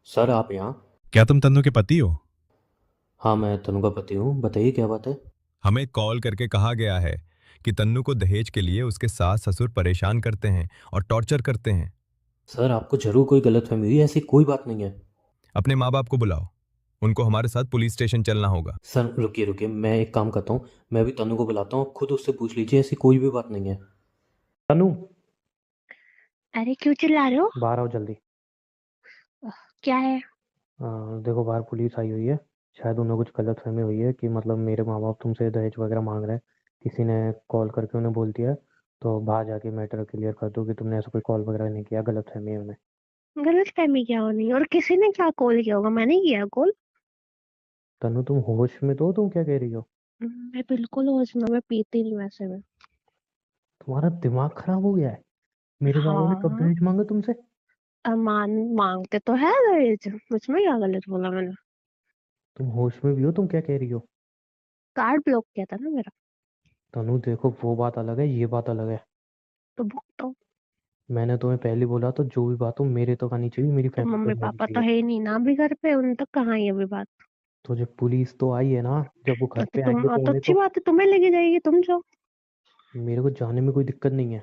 Sir आप यहाँ। क्या तुम तन्नू के पति हो? हाँ मैं तनु का पति हूँ, बताइए क्या बात है। हमें कॉल करके कहा गया है कि तन्नू को दहेज के लिए उसके सास ससुर परेशान करते हैं और टॉर्चर करते हैं। सर आपको जरूर कोई गलतफहमी हुई है, ऐसी कोई बात नहीं है। अपने माँ बाप को बुलाओ। उनको हमारे साथ पुलिस स्टेशन चलना होगा। सर रुकिए रुकिए, मैं एक काम करता हूँ, मैं भी तनु को बुलाता हूँ, खुद उससे पूछ लीजिए, ऐसी कोई भी बात नहीं है। तनु, अरे क्यों चिल्ला रहे हो? बाहर आओ जल्दी। क्या है? देखो बाहर पुलिस आई हुई है। शायद उन्हें कुछ गलतफहमी हुई है कि मतलब मेरे माँ बाप तुमसे दहेज वगैरह मांग रहे हैं। किसी ने कॉल करके उन्हें बोल दिया है। तो बाहर जाके मैटर क्लियर कर दो कि तुमने ऐसा कोई कॉल वगैरह नहीं किया, गलतफहमी है उन्हें। गलत फहमी क्या होनी? और किसी ने क्या कॉल किया होगा? मैंने किया कॉल? तनु तुम होश में तो हो? तुम क्या कह रही हो? मैं बिल्कुल होश में, मैं पीती नहीं वैसे में। तुम्हारा दिमाग खराब हो गया है। मेरे बाबा ने कब हाँ। दहेज मांगा तुमसे? मांगते तो है दहेज, मुझमें क्या गलत बोला मैंने? तुम होश में भी हो? तुम क्या कह रही हो? कार्ड ब्लॉक किया था ना मेरा। तनु देखो, वो बात अलग है, ये बात अलग है। तो भुगतो। मैंने तुम्हें पहले बोला तो जो भी बात हो मेरे तक आनी चाहिए, मेरी तो फैमिली मम्मी तक आनी पापा तो चाहिए। है ही नहीं ना अभी घर पे, उन तक कहाँ है अभी बात? तो जब पुलिस तो आई है ना, जब वो घर पे आएंगे तो तो उन्हें अच्छी तो। बात है, तुम्हें लेके जाएगी, तुम जाओ। मेरे को जाने में कोई दिक्कत नहीं है।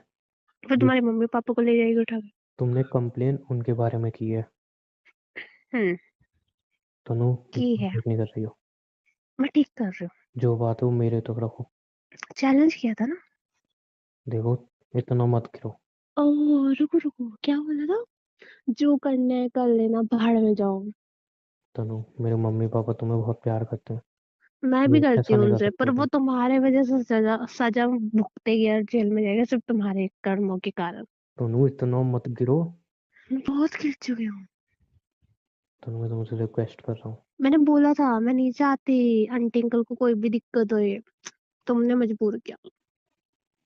फिर ये तुम्हारे मम्मी पापा को ले जाएगी उठा के। तुमने कंप्लेन उनके बारे में की है। हम्म। तनु तुम की है। ठीक नहीं कर रही हो। मैं ठीक कर रही जो बात है वो मेरे तक रखो। हूँ, चैलेंज किया था ना। देखो, इतना मत करो। ओह रुको रुको, क्या बोला था? जो करना है कर लेना, भाड़ में जाओ। तनु, मेरे मम्मी पापा तुम्हें बहुत प्यार करते हैं। मैं भी ये करती ऐसा हूँ नहीं कर उनसे, सकती पर हो वो तुम। तुम्हारे वजह से सजा सजा भुगतेगी और जेल में जाएगा, सिर्फ तुम्हारे कर्मों के कारण। तनु इतना मत गिरो। मैं बहुत गिर चुकी हूँ। तनु मैं तुमसे रिक्वेस्ट कर रहा हूँ। मैंने बोला था मैं नहीं चाहती आंटी अंकल को कोई भी दिक्कत हो, ये तुमने मजबूर किया।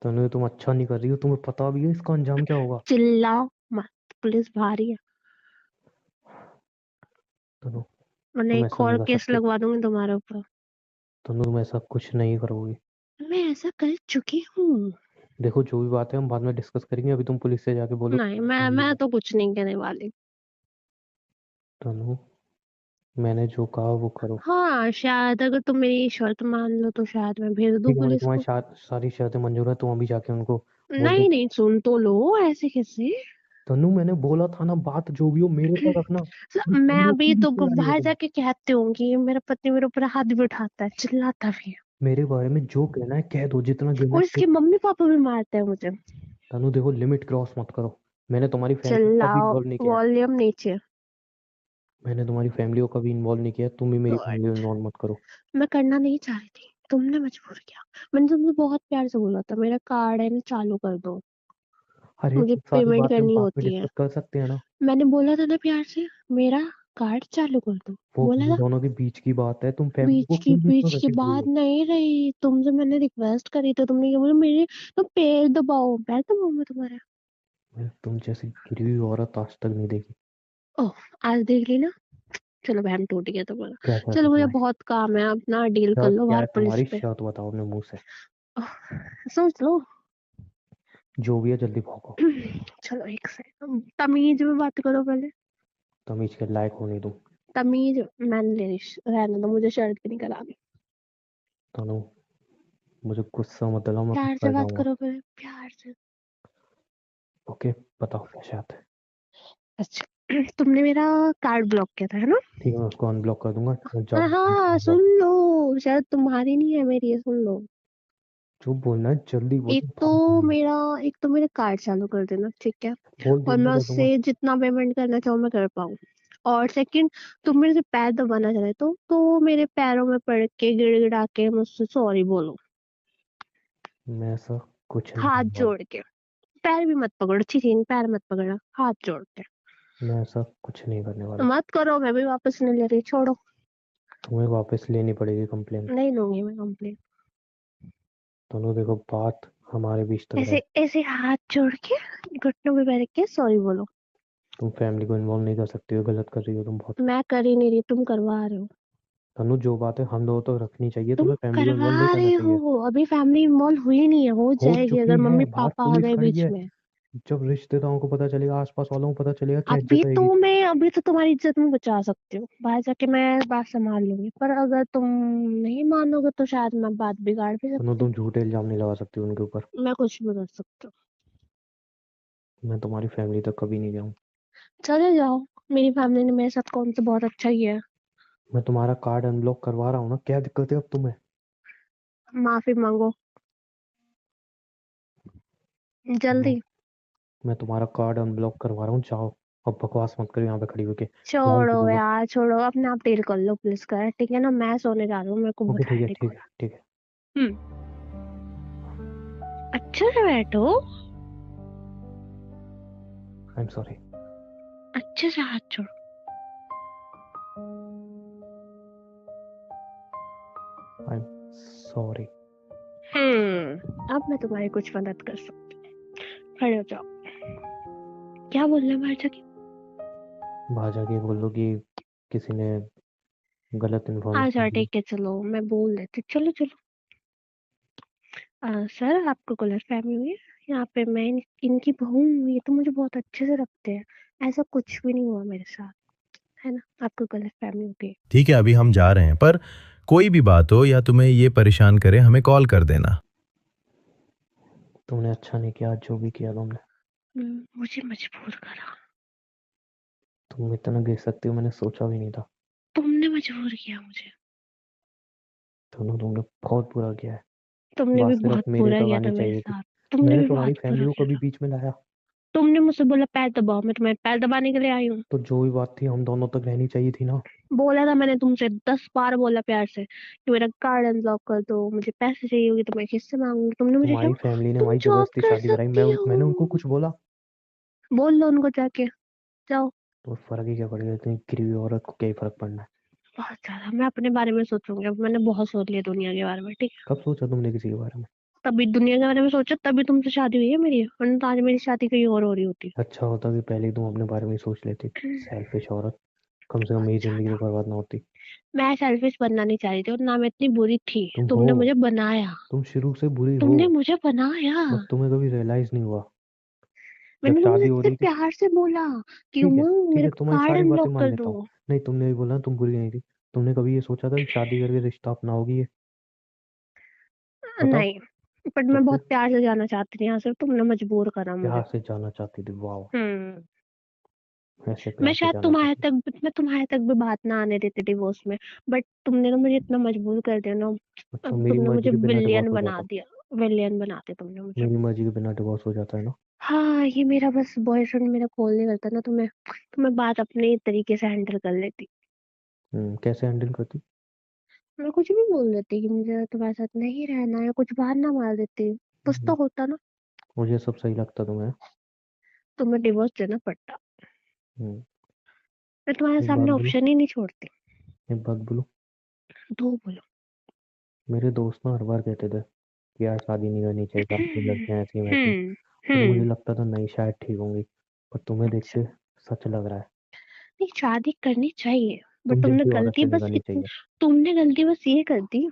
तनु तुम अच्छा नहीं कर रही हो, तुम्हें पता भी है इसका अंजाम क्या होगा। चिल्लाओ मत, पुलिस भारी है। तनु मैंने तुम एक ऐसा नहीं और कर केस सकती। लगवा दूंगी तुम्हारे ऊपर। तनु तुम ऐसा कुछ नहीं करोगी। मैं ऐसा कर चुकी हूँ। देखो जो भी बात है हम बाद में डिस्कस करेंगे, अभी तुम पुलिस से जाके बोलो नहीं, मैं तो कुछ नहीं कहने वाली। तनु मैंने जो कहा वो करो। हाँ, शायद अगर तुम मेरी शर्त मान लो तो शायद मैं भेज दूँ ठीक है, मैंने पुलिस तुम्हारी को। सारी शर्तें मंजूर है, तुम अभी जाके उनको बोल दो। नहीं नहीं, सुन तो लो, ऐसे कैसे? तनु मैंने बोला था ना, बात जो भी हो मेरे तक रखना। तुम मैं तनु अभी की तो रिश्तेदारी हो बाहर तुम। जाके कहती हूँ कि मेरा पति मेरे ऊपर हाथ भी उठाता है, चिल्लाता भी है। मेरे बारे में जो कहना है कह दो, जितना गिरना और है इसके गिर दो। मम्मी पापा भी मारते हैं मुझे। तनु देखो, लिमिट क्रॉस मत करो। मैंने तुम्हारी फैमिली को कभी चिल्लाओ, इन्वॉल्व नहीं किया है। वॉल्यूम नीचे। मैंने तुम्हारी फैमिली को कभी इन्वॉल्व नहीं किया है, तुम भी मेरी गुड। फैमिली को इन्वॉल्व मत करो। मैं करना नहीं चाह रही थी, तुमने मजबूर किया। मैंने तुमसे बहुत प्यार से बोला था मेरा कार्ड है ना चालू कर दो, अरे मुझे वो सारी पेमेंट बातें हम करनी बाद में होती है। डिस्कस कर सकते हैं ना। मैंने बोला था ना प्यार से, मेरा कार्ड चालू कर दो। वो बोला हम था। दोनों के बीच की बात है, तुम फैमिली को बीच की क्यों बीच में बीच की घसीट रही बात हो? नहीं रही, तुमसे मैंने रिक्वेस्ट करी तो तुमने क्या बोला? मेरे तो पैर दबाओ, पैर दबाओ मैं तुम्हारे। मैंने तुम जैसी गिरी हुई औरत आज तक नहीं देखी। ओह, आज देख ली ना? चलो बहन टूट गया तुम्हारा। क्या शर्त है चलो मुझे तुम्हारी? बहुत काम है, अपना डील कर शर्त लो क्या बाहर है पुलिस तुम्हारी? पे। शर्त बताओ अपने मुंह से। ओह, सोच लो। जो भी है जल्दी भौंको। चलो एक सेकंड, तमीज में बात करो पहले। तमीज के लायक हो नहीं तुम। तमीज मैंने ले ली, रहने दो, मुझे शर्ट भी नहीं करानी। तनु मुझे गुस्सा मत दिलाओ, मैं प्यार से कर बात जाऊंगा। करो पहले, प्यार से। ओके, बताओ क्या शर्त है। अच्छा, तुमने मेरा कार्ड ब्लॉक किया था है ना? ठीक है, मैं उसको अनब्लॉक कर दूंगा, हाँ हाँ, जाओ। सुन लो। शायद तुम्हारी नहीं है मेरी है, सुन लो। जो बोलना है जल्दी एक बोलो, तो भाग जाऊंगा। मेरा एक तो मेरे कार्ड चालू कर देना, ठीक है? बोल और जल्दी मैं कर दूंगा। उससे जितना पेमेंट करना चाहूँ मैं कर पाऊँ। और सेकंड, तुम मेरे से पैर दबाना चाह रहे तो मेरे पैरों में पड़ के गिड़गिड़ा के मुझसे सॉरी बोलो। मैं ऐसा कुछ नहीं हाथ करने वाला। जोड़ के। पैर भी मत पकड़ो, ठीक, पैर मत पकड़ना, हाथ जोड़ के। मैं ऐसा कुछ नहीं करने तो वाला। मत करो, मैं भी वापस नहीं ले रही, छोड़ो। तुम्हें वापस लेनी पड़ेगी कंप्लेन। नहीं लूंगी मैं कंप्लेन। तनु देखो, बात हमारे बीच तक ऐसे रहे। ऐसे हाथ जोड़ के, घुटनों पे बैठ के सॉरी बोलो। तुम फैमिली को इन्वॉल्व नहीं कर सकती हो, गलत कर रही हो तुम बहुत। मैं कर ही नहीं रही, तुम करवा रहे हो। तनु जो बात है हम लोगों तक रखनी चाहिए, तुम तुम्हें फैमिली को करवा इन्वॉल्व नहीं करना रहे चाहिए। हो, अभी फैमिली इन्वॉल्व हुई नहीं है, हो हो जाएगी चुकी अगर है, मम्मी बाहर पापा आ पुलिस गए खड़ी बीच है। में। जब रिश्तेदारों को पता चलेगा, आस-पास वालों को पता चलेगा, क्या इज़्ज़त रहेगी? अभी तो तुम्हारी इज्जत मैं बचा सकती हूँ, बाहर जाके मैं बात संभाल लूंगी, पर अगर तुम नहीं मानोगे तो शायद मैं बात बिगाड़ भी सुनो, सकती हूँ। तुम झूठे इल्ज़ाम नहीं लगा सकती उनके ऊपर। मैं कुछ भी कर सकती हूँ। मैं तुम्हारी फैमिली तक कभी नहीं गया हूँ। चले जाओ, मेरी फैमिली ने मेरे साथ कौन सा बहुत अच्छा किया है। मैं तुम्हारा कार्ड अनब्लॉक करवा रहा हूँ ना, क्या दिक्कत है अब तुम्हें? माफी मांगो हाँ, जल्दी। मैं तुम्हारा कार्ड अनब्लॉक करवा रहा हूँ, जाओ। अब बकवास मत करो यहाँ पे खड़ी होके। जाओ उनको छोड़ो बोलो। यार, छोड़ो, अपने आप डील कर लो पुलिस का, ठीक है ना? मैं सोने जा रही हूँ, मेरे को ओके, बहुत ठीक है, हेडेक हो ठीक है, रहा ठीक है। है। अच्छे से बैठो, आई एम सॉरी। अच्छे से हाथ छोड़ो। I am sorry. अब मैं तुम्हारी कुछ मदद कर सकती हूँ। खड़े हो जाओ। क्या बोलना है बाहर जाके? बाहर जाके बोल दो कि किसी ने गलत अच्छा इन्फॉर्मेशन दी। ठीक है, चलो मैं बोल देती, चलो चलो। सर, आपको गलत फहमी हुई है। यहाँ पे मैं इनकी बहू हूँ, ये तो मुझे बहुत अच्छे से रखते हैं। ऐसा कुछ भी नहीं हुआ मेरे साथ, है ना? आपको गलत फहमी हो गई। ठीक है, अभी हम जा रहे हैं, पर कोई भी बात हो या तुम्हें ये परेशान करे, हमें कॉल कर देना। तुमने अच्छा नहीं किया, जो भी किया तुमने। मुझे मजबूर करा। तुम इतना गिर सकती हो, मैंने सोचा भी नहीं था। तुमने मजबूर किया मुझे। तुमने बहुत बुरा किया है। तुमने भी बात सिर्फ बहुत मेरे बुरा तक किया आनी था मेरे चाहिए थी। साथ। तुमने मैंने भी तुम्हारी बहुत बुरा फैमिली को किया कभी था। बीच में लाया? तुमने मुझसे बोला पैर दबाओ, मैं तुम्हें पैर दबाने के लिए आई हूँ। तो जो भी बात थी हम दोनों तक रहनी चाहिए थी ना। बोला था मैंने तुमसे 10 बार बोला प्यार से कि मेरा कार्ड अनब्लॉक कर दो, मुझे पैसे चाहिए होगी तो मैं किससे मांगूंगी। तुमने मुझे क्या तुम्हारी बोला? फैमिली ने तुम हमारी जॉब जबरदस्ती कर शादी कराई, सकती मैंने उनको हो। कुछ बोला? बोल लो उनको जाके, जाओ। तो फर्क ही क्या पड़ेगा, इतनी गिरी हुई औरत को क्या ही फर्क पड़ना है। बहुत ज्यादा मैं अपने बारे में सोचूंगी, अब मैंने बहुत सोच लिया दुनिया के बारे में, ठीक है? कब सोचा तुमने किसी के बारे में? तभी दुनिया के बारे में सोचा, तभी तुमसे शादी हुई है मेरी, वरना तो आज मेरी शादी कहीं और हो रही होती। अच्छा होता कि पहले ही तुम अपने बारे में ही सोच लेती। सेल्फिश औरत। कम से कम बहुत मेरी जिंदगी तो ज्यादा। बर्बाद ना होती। मैं सेल्फिश बनना नहीं चाह रही थी, और ना मैं इतनी बुरी थी। तुम हो। तुमने मुझे बनाया। तुम शुरू से बुरी हो। तुमने मुझे बनाया। बस तुम्हें कभी रियलाइज नहीं हुआ। जब मैंने तुमसे शादी हो इतने रही थी। प्यार से बोला कि ठीक है, उमंग ठीक मेरे है, को तुम्हारी कार्ड सारी बातें अनब्लॉक मान कर लेता दो। हूँ। नहीं, तुमने भी बोला तुम बुरी नहीं थी। तुमने कभी ये सोचा था कि शादी करके रिश्ता अपनाओगी ये? बताओ। नहीं, बट तो मैं फिर बहुत प्यार से जाना चाहती थी यहाँ से, तुमने मजबूर करा मुझे। प्यार से जाना चाहती थी, वाह। हम्म ऐसे प्यार से जाना चाहती। मैं तुम्हारे तक भी बात ना आने देती डिवोर्स में, बट तुमने तो मुझे इतना मजबूर कर दिया ना। अच्छा, अब मेरी तुमने मर्जी मुझे के बिना डिवोर्स विलियन हो बना जाता? दिया। विलियन बना दिया तुमने मुझे। मेरी मर्जी के बिना डिवोर्स हो जाता है ना? हाँ, ये मेरा बस बॉयफ्रेंड मेरा कॉल नहीं करता ना, तुम्हें बात अपने तरीके से हैंडल कर लेती। कैसे हैंडल करती? मैं कुछ भी बोल देती कि मुझे तुम्हारे साथ नहीं रहना, या कुछ बहाना मार देती। कुछ हम्म, तो होता ना। मुझे सब सही लगता तुम्हें? तुम्हें डिवोर्स देना पड़ता। हम्म, मैं तुम्हारे एक बात सामने बोलूं? ऑप्शन ही नहीं छोड़ती। एक बात बोलूं? दो बोलो। मेरे दोस्त ना हर बार कहते थे कि यार शादी नहीं करनी चाहिए, सारी लड़कियां ऐसी वैसी। हम्म और मुझे हम्म लगता था नहीं, शायद ठीक होंगी। पर तुम्हें देख अच्छा, के सच लग रहा है। नहीं शादी करनी चाहिए, बट तुम जैसी औरत से नहीं करनी चाहिए। तुमने गलती बस ये कर दी।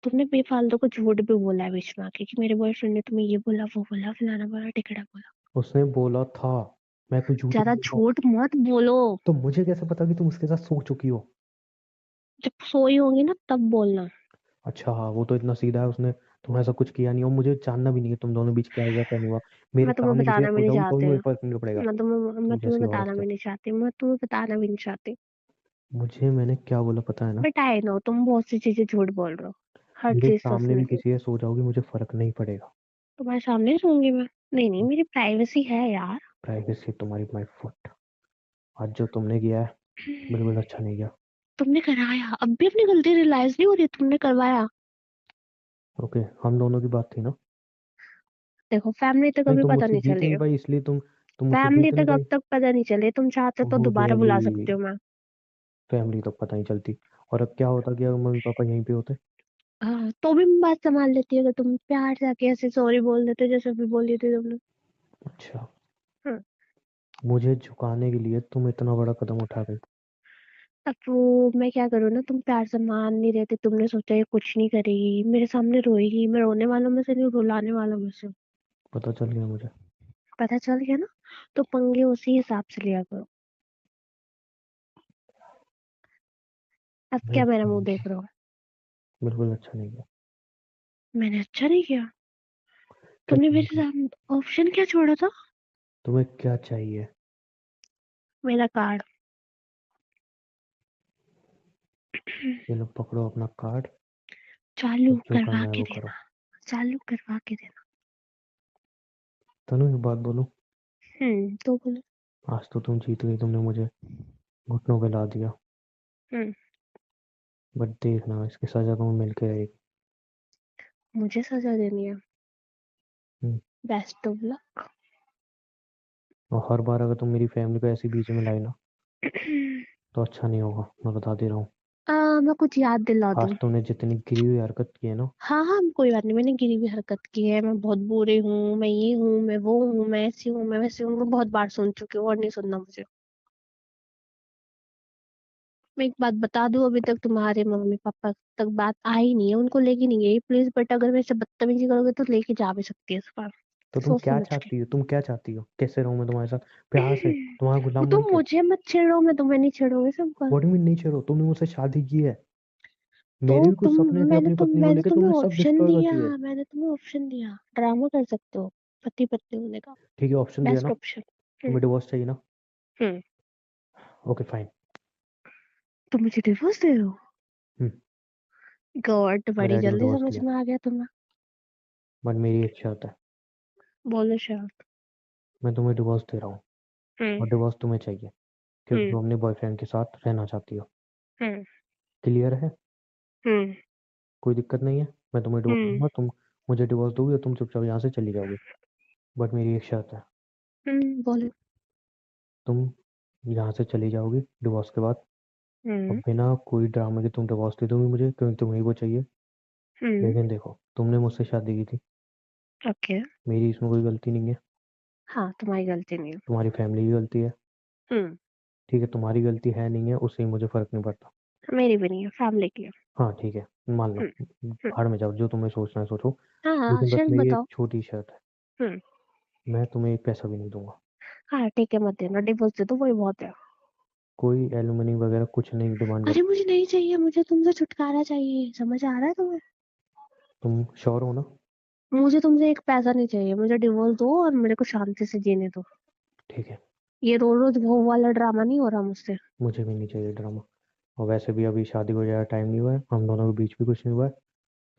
तुमने बेफालतू को झूठ भी बोला है बीच में आके कि मेरे बॉयफ्रेंड ने तुम्हें ये बोला, वो बोला, फलाना बोला, टिकड़ा बोला। उसने बोला था। मैं कोई झूठ ज्यादा नहीं बोल रहा हूँ। झूठ मत बोलो। तो मुझे कैसे पता कि तुम उसके साथ सो चुकी हो? जब सोई होंगी ना तब बोलना। अच्छा हाँ, वो तो इतना सीधा है, उसने तुम्हें ऐसा कुछ किया नहीं, और मुझे जानना भी नहीं है तुम दोनों बीच क्या हुआ क्या नहीं हुआ। मेरे मैं तुम्हें सामने किसी के बताना साथ भी हो नहीं जाओगी तो भी चाहती। मुझे फर्क नहीं पड़ेगा। मैं तुम तुम्हें जैसी औरत बताना से। भी नहीं चाहती। मैं तुम्हें बताना भी नहीं चाहती। मैंने क्या बोला पता है ना? बट आई नो तुम बहुत सी चीजें झूठ बोल रहे हो। हर मेरे चीज सामने भी सोचने की। किसी के सो जाओगी, मुझे फर्क नहीं पड़ेगा। तुम्हारे सामने सोऊंगी मैं? नहीं नहीं, मेरी प्राइवेसी है यार। प्राइवेसी तुम्हारी माय फुट। आज जो तुमने किया है बिल्कुल अच्छा नहीं किया। तुमने कराया, अब भी अपनी गलती रियलाइज नहीं हो रही? तुमने करवाया। ओके, हम दोनों की बात थी ना? देखो, फैमिली तक नहीं, अभी तुम पता मुझसे नहीं जीत चली नहीं है। पाई इसलिए तुम मुझसे फैमिली जीत नहीं तक अब पाई। तक पता नहीं चले, तुम चाहते तो ओह दोबारा बुला रियली? सकती हूँ मैं। फैमिली तो पता नहीं चलती। और अब क्या होता कि अगर मम्मी पापा यहीं पे होते? हाँ, तो भी मैं बात संभाल लेती अगर तुम प्यार से आके ऐसे सॉरी बोल देते जैसे भी बोली थी तुमने। अच्छा। हाँ। मुझे झुकाने के लिए तुम इतना बड़ा कदम उठा गई? अब वो मैं क्या करूँ ना, तुम प्यार से मान नहीं रहे थे, तुमने सोचा ये कुछ नहीं करेगी, मेरे सामने रोएगी। मैं रोने वालों में से नहीं, रुलाने वालों में से हूँ। पता चल गया मुझे। पता चल गया ना, तो पंगे उसी हिसाब से लिया करो। अब नहीं क्या मेरा अच्छा मुँह नहीं देख किया, रहे हो? बिल्कुल अच्छा नहीं किया। मैंने अच्छा नहीं किया? क्या तुमने चाहिए मेरे सामने ऑप्शन क्या छोड़ा था? तुम्हें क्या चाहिए? मेरा कार्ड। ये लो पकड़ो अपना कार्ड, चालू अब जो करवा करना है के वो करो। देना। चालू करवा के देना। तनु एक बात बोलूं, तो बोलो। आज तो तुम जीत गई, तुमने मुझे घुटनों पे ला दिया। हम्म बट देखना इसकी सजा तुम्हें मिल के रहेगी। मुझे सजा देनी है? हम्म, बेस्ट ऑफ लक। और हर बार अगर तुम मेरी फैमिली को ऐसे बीच में लाई ना, तो अच्छा नहीं होगा, मैं बता दे रहा हूँ। मैं कुछ याद दिला आज दूं? तुमने जितनी गिरी हुई हरकत की है ना, हाँ हाँ, कोई बात नहीं, मैंने गिरी हुई हरकत की है, मैं बहुत बुरी हूँ, मैं ये हूँ, मैं वो हूँ, मैं ऐसी हूँ, मैं वैसी हूँ, मैं बहुत बार सुन चुकी हूँ और नहीं सुनना मुझे। मैं एक बात बता दूं, अभी तक तुम्हारे मम्मी पापा तक बात आई नहीं है, उनको लेके नहीं गई प्लीज, बट अगर मेरे से बदतमीजी करोगे तो लेके जा भी सकती है इस बार। तो तुम सोच क्या समझ के। चाहती हो? तुम क्या चाहती हो? कैसे रहूं मैं तुम्हारे साथ? प्यार से, तुम्हारा वो गुलाम तो बन के? मुझे मत छेड़ो, मैं तुम्हें नहीं छेड़ूंगी सबका। व्हाट मीन नहीं छेड़ो? तुमने मुझसे शादी की है, तो मेरे भी कुछ सपने थे अपनी पत्नी को मैंने लेके, तुम्हें तुमने सब ऑप्शन डिस्ट्रॉय कर दिया। दिए। मैंने तुम्हें ऑप्शन दिया, ड्रामा कर सकते हो पति पत्नी होने का। ठीक है, ऑप्शन दिया बेस्ट ना? ऑप्शन। हम्म तुम्हें डिवोर्स चाहिए ना? हम्म ओके फाइन। तो मुझे डिवोर्स दे दो। हम्म, गॉड, मैंने बड़ी ऑलरेडी जल्दी डिवोर्स समझ लिया, में आ गया तुम्हें। बट मेरी एक शर्त है। बोलो शर्ट। मैं तुम्हें डिवोर्स दे रहा हूँ, हम्म और डिवोर्स तुम्हें चाहिए क्योंकि हम्म तुम अपने बॉयफ्रेंड के साथ रहना चाहती हो। हम्म क्लियर है? हम्म कोई दिक्कत नहीं है। मैं तुम्हें डिवोर्स हम्म दूंगा, तुम मुझे डिवोर्स दोगी और तुम चुपचाप यहाँ से चली जाओगी। बट मेरी एक शर्त है, बोलो। तुम यहाँ से चली जाओगी डिवोर्स के बाद, और हम्म बिना कोई ड्रामे के तुम डिवोर्स दे दोगी मुझे, क्योंकि तुम्हें वो चाहिए। हम्म लेकिन देखो, तुमने मुझसे शादी की थी, ओके। मेरी इसमें कोई गलती नहीं है, हाँ, तुम्हारी गलती नहीं है। तुम्हारी फैमिली की गलती है। हम्म ठीक है, तुम्हारी गलती है नहीं है उससे मुझे फर्क नहीं पड़ता। मेरी भी नहीं है, फैमिली की है। हाँ ठीक है, मान लो, हम्म हम्म भाड़ में जाओ, जो तुम्हें सोचना है सोचो। हाँ हाँ, लेकिन बस शर्त मेरी एक बताओ। छोटी शर्त है, हम्म मैं तुम्हें एक पैसा भी नहीं दूंगा। हाँ ठीक है, मत देना, डिवोर्स दे दो, वही बहुत है। कोई एलुमनी वगैरह कुछ नहीं डिमांड अरे करूँ। मुझे नहीं चाहिए, मुझे तुमसे छुटकारा चाहिए, समझ आ रहा है तुम्हें? तुम श्योर हो ना? मुझे तुमसे एक पैसा नहीं चाहिए, मुझे डिवोर्स दो और मेरे को शांति से जीने दो। ठीक है, ये रोज रोज वो वाला ड्रामा नहीं हो रहा मुझसे। मुझे भी नहीं चाहिए ड्रामा। और वैसे भी अभी शादी को ज़्यादा टाइम नहीं हुआ है, हम दोनों के बीच भी कुछ नहीं हुआ है,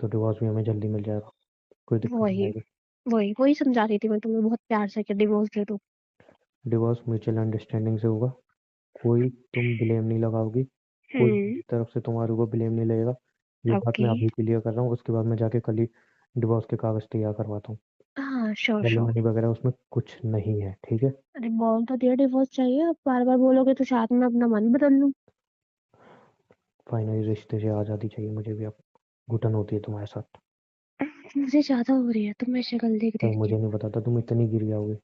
तो डिवोर्स भी हमें जल्दी मिल जाएगा, कोई दिक्कत नहीं वही आएगी। वही वही समझा रही थी मैं तुम्हें बहुत प्यार से कि डिवोर्स दे दो। डिवोर्स म्यूचुअल अंडरस्टैंडिंग से होगा, कोई तुम ब्लेम नहीं लगाओगी, कोई हम्म मेरी तरफ से तुम्हारे ऊपर ब्लेम नहीं लगेगा। ये बात ओके। मैं अभी क्लियर कर रहा हूँ, उसके बाद मैं जाके कल ही डिवोर्स के कागज तैयार करवाता हूँ। हाँ श्योर श्योर। एलिमनी वगैरह उसमें कुछ नहीं है, ठीक है? अरे बोल तो दिया डिवोर्स चाहिए, अब बार बार बोलोगे तो शायद मैं अपना मन बदल लूं। फाइनली रिश्ते से आज़ादी चाहिए मुझे भी अब, घुटन होती है तुम्हारे साथ। मुझे ज्यादा हो रही है तुम्हें शक्ल देख पर देख के। मुझे नहीं पता था तुम इतनी गिर जाओगी।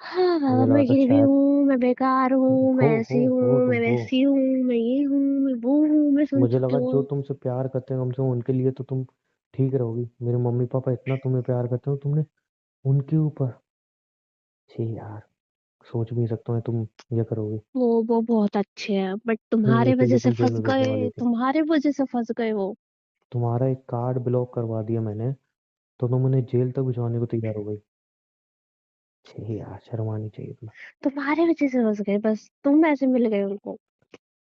हाँ बाबा, मुझे लगा मैं था गिरी हुई शायद, हूँ, मैं बेकार हूँ, मैं रुको हो ऐसी हो हूँ, मैं रुको। वैसी हूँ, मैं ये हूँ, मैं वो हूँ, मैं सुन मुझे चुकी लगा जो हूँ। तुमसे प्यार करते हैं कम से कम उनके लिए तो तुम ठीक रहोगी। मेरे मम्मी पापा इतना तुम्हें प्यार करते हो, तुमने उनके ऊपर, छी यार, सोच भी नहीं सकता मैं तुम ये करोगी। वो बहुत अच्छे हैं, बट मिलने तुम्हारे के वजह लिए से तुम जेल फंस में भेजने वाली गए, थी। तुम्हारे वजह से फंस गए वो। तुम्हारा एक कार्ड ब्लॉक करवा दिया मैंने, तो तुम उन्हें जेल तक भिजवाने को तैयार हो गई। छी यार, शर्म आनी चाहिए तुम्हें। तुम्हारे वजह से फंस गए, बस तुम ऐसे मिल गए उनको।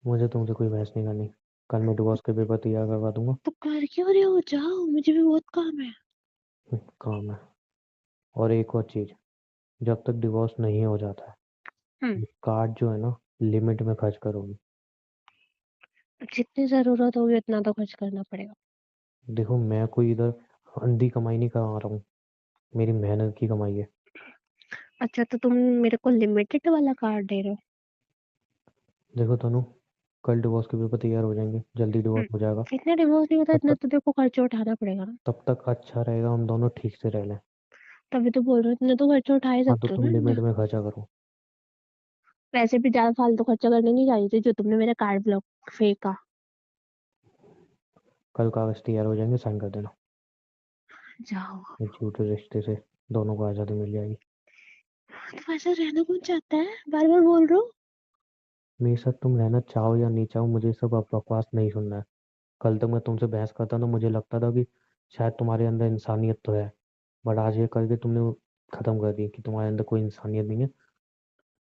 मुझे तुमसे कोई बहस नहीं करनी, कल मैं डिवोर्स के पेपर तैयार करवा दूंगा। तो कर क्यों रहे हो, जाओ, मुझे भी बहुत काम है। काम है। और एक और चीज, जब तक डिवोर्स नहीं हो जाता है, हम्म ये कार्ड जो है ना, लिमिट में खर्च करोगी। जितनी जरूरत होगी उतना तो खर्च करना पड़ेगा। देखो, मैं कोई इधर अंधी कमाई नहीं कमा रहा हूँ, मेरी मेहनत की कमाई है। अच्छा, तो तुम मेरे को लिमिटेड वाला कार्ड दे रहे हो? देखो तनु, कल डिवोर्स के पेपर तैयार हो जाएंगे, जल्दी डिवोर्स हो जाएगा। इतने डिवोर्स नहीं होता, तब इतना तक तो देखो खर्चा उठाना पड़ेगा ना। तब तक अच्छा रहेगा हम दोनों ठीक से रह लें। तभी तो बोल रहे हो, इतने तो खर्चा उठा ही हाँ तो सकते हो तुम ना इनमें। लिमिट में खर्चा करो। वैसे भी ज्यादा फालतू खर्चा करने नहीं जा रही थी जो तुमने मेरा कार्ड ब्लॉक फेंका। कल कागज तैयार हो जाएंगे, साइन कर देना। जाओ। इस झूठे रिश्ते से दोनों को आज़ादी मिल जाएगी। तो ऐसा रहना कौन चाहता है? बार-बार बोल रहे हो। मेरे साथ तुम रहना चाहो या नहीं चाहो, मुझे सब बकवास नहीं सुनना है। कल तक मैं तुमसे बहस करता तो मुझे लगता था कि शायद तुम्हारे अंदर इंसानियत तो है, बट आज ये करके तुमने वो खत्म कर दी कि तुम्हारे अंदर कोई इंसानियत नहीं है।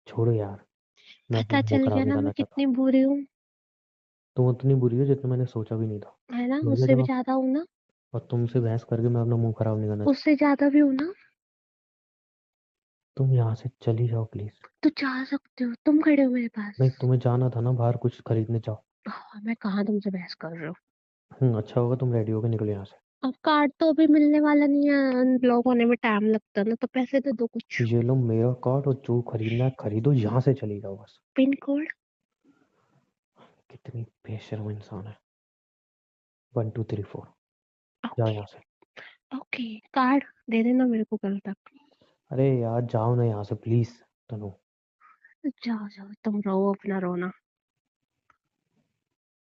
छोड़ो यार, मैं अपनी पता लाइफ चल खराब गया नहीं ना करना मैं चाहता। कितनी बुरी हूँ, तुम उतनी बुरी हो जितना मैंने सोचा भी नहीं था। है ना? मेरी उससे भी जगह, ज़्यादा हूँ ना? और तुमसे बहस करके मैं अपना मुंह खराब नहीं करना चाहता। उससे ज़्यादा भी हूँ ना? तुम यहाँ से चली जाओ प्लीज। तो जा सकते हो, तुम खड़े हो मेरे पास। नहीं, तुम्हें जाना था ना बाहर कुछ खरीदने, जाओ। हाँ, मैं कहाँ तुमसे बहस कर रही हूँ। अच्छा होगा तुम रेडी होके निकलो यहाँ से। अब कार्ड तो अभी मिलने वाला नहीं है, अनब्लॉक होने में टाइम लगता है ना, तो पैसे दे दो कुछ। ये लो मेरा कार्ड, और जो खरीदना है खरीदो, यहाँ से चली जाओ बस। Pin code. कितनी बेशर्म इंसान है। 1234, जाओ ओके। यहाँ से। ओके, कार्ड दे देना मेरे को कल तक। अरे यार जाओ ना यहाँ से प्लीज। तनु। जाओ जाओ, तुम रहो अपना रोना।